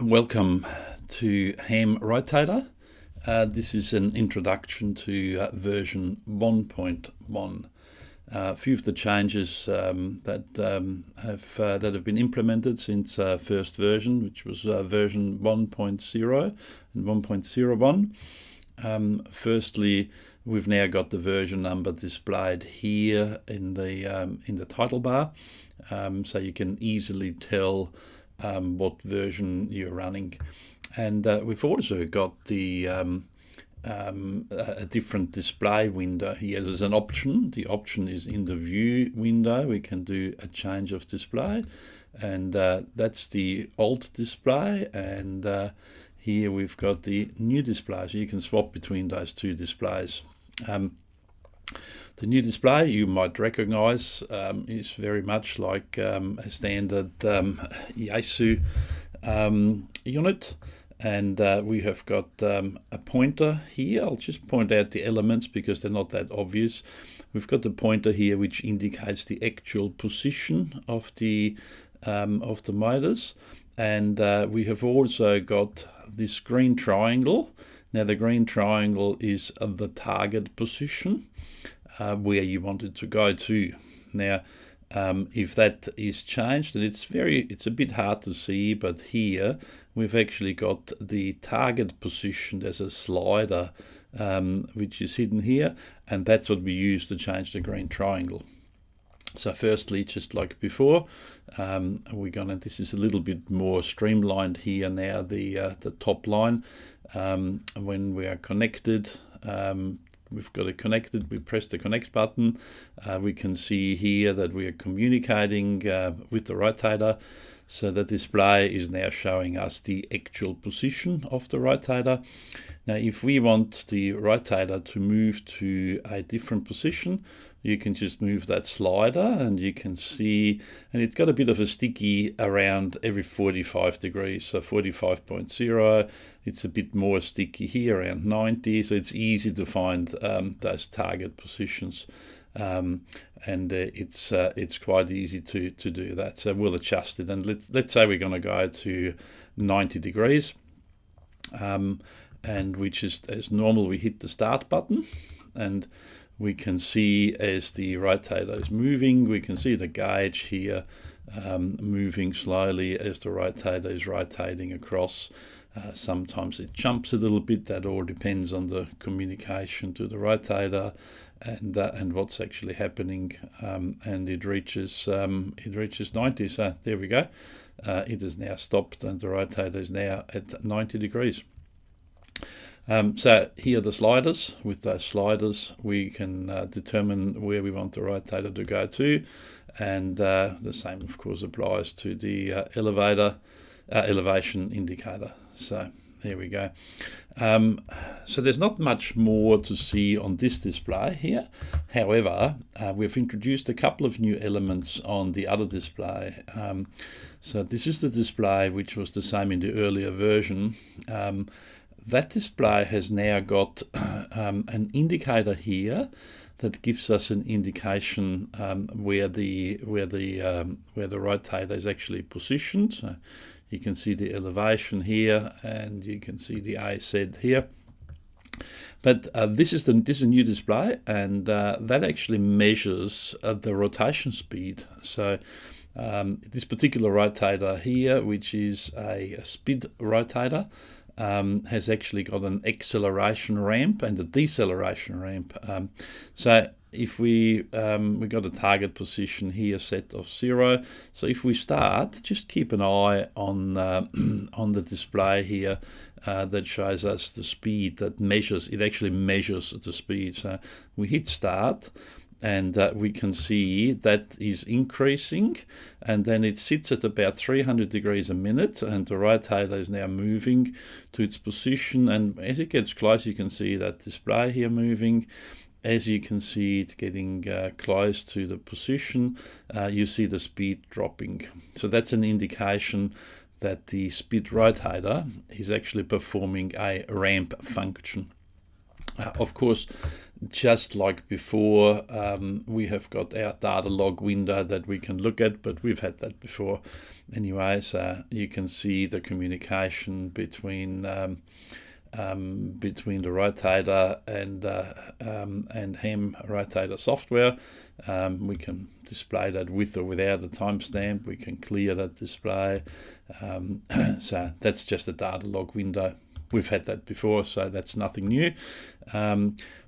Welcome to Ham Rotator. This is an introduction to version 1.1. A few of the changes that have been implemented since first version, which was version 1.0 and 1.01. Firstly, we've now got the version number displayed here in the title bar, so you can easily tell what version you're running. And we've also got the a different display window here. There's an option. The option is in the view window. We can do a change of display, and that's the old display, and here we've got the new display, so you can swap between those two displays. The new display you might recognize is very much like a standard Yaesu unit, and we have got a pointer here. I'll just point out the elements because they're not that obvious. We've got the pointer here which indicates the actual position of the motors, and we have also got this green triangle. Now the green triangle is the target position where you want it to go to. Now if that is changed, and it's a bit hard to see, but here we've actually got the target position as a slider which is hidden here, and that's what we use to change the green triangle. So firstly, just like before, this is a little bit more streamlined here now, the top line. When we are connected, we've got it connected, we press the connect button. We can see here that we are communicating with the rotator. So the display is now showing us the actual position of the rotator. Now, if we want the rotator to move to a different position, you can just move that slider, and you can see, and it's got a bit of a sticky around every 45 degrees. So 45.0, it's a bit more sticky here around 90. So it's easy to find those target positions. And it's quite easy to do that. So we'll adjust it, and let's say we're going to go to 90 degrees, and we just, as normal, we hit the start button, and we can see as the rotator is moving, we can see the gauge here moving slowly as the rotator is rotating across. Sometimes it jumps a little bit. That all depends on the communication to the rotator and what's actually happening. And it reaches 90. So there we go. It has now stopped, and the rotator is now at 90 degrees. So here are the sliders. With those sliders, we can determine where we want the rotator to go to, and the same, of course, applies to the elevation indicator. So there we go. So there's not much more to see on this display here. However, we've introduced a couple of new elements on the other display. So this is the display which was the same in the earlier version. That display has now got an indicator here that gives us an indication where the rotator is actually positioned. So you can see the elevation here, and you can see the AZ here. But this is a new display, and that actually measures the rotation speed. So this particular rotator here, which is a speed rotator, has actually got an acceleration ramp and a deceleration ramp. So if we got a target position here set of 0. So if we start, just keep an eye on the display here that shows us the speed. It actually measures the speed. So we hit start, and we can see that is increasing, and then it sits at about 300 degrees a minute, and the rotator is now moving to its position. And as it gets close, you can see that display here moving. As you can see it getting close to the position, you see the speed dropping. So that's an indication that the speed rotator is actually performing a ramp function. Of course, just like before, we have got our data log window that we can look at, but we've had that before anyway. So you can see the communication between the rotator and Ham Rotator software. We can display that with or without a timestamp. We can clear that display. So that's just a data log window. We've had that before, so that's nothing new.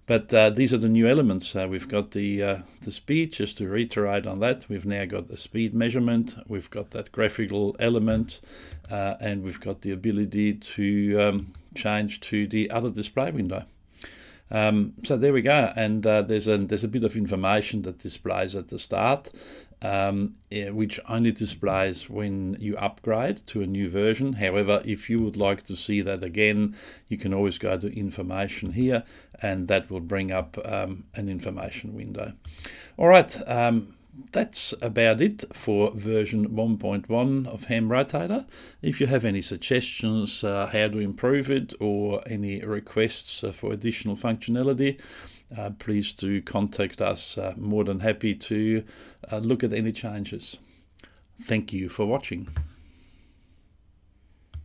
But these are the new elements. We've got the speed, just to reiterate on that. We've now got the speed measurement. We've got that graphical element, and we've got the ability to change to the other display window. So there we go, and there's a bit of information that displays at the start, which only displays when you upgrade to a new version. However, if you would like to see that again, you can always go to information here, and that will bring up an information window. All right, that's about it for version 1.1 of Ham Rotator. If you have any suggestions how to improve it, or any requests for additional functionality, please do contact us. More than happy to look at any changes. Thank you for watching.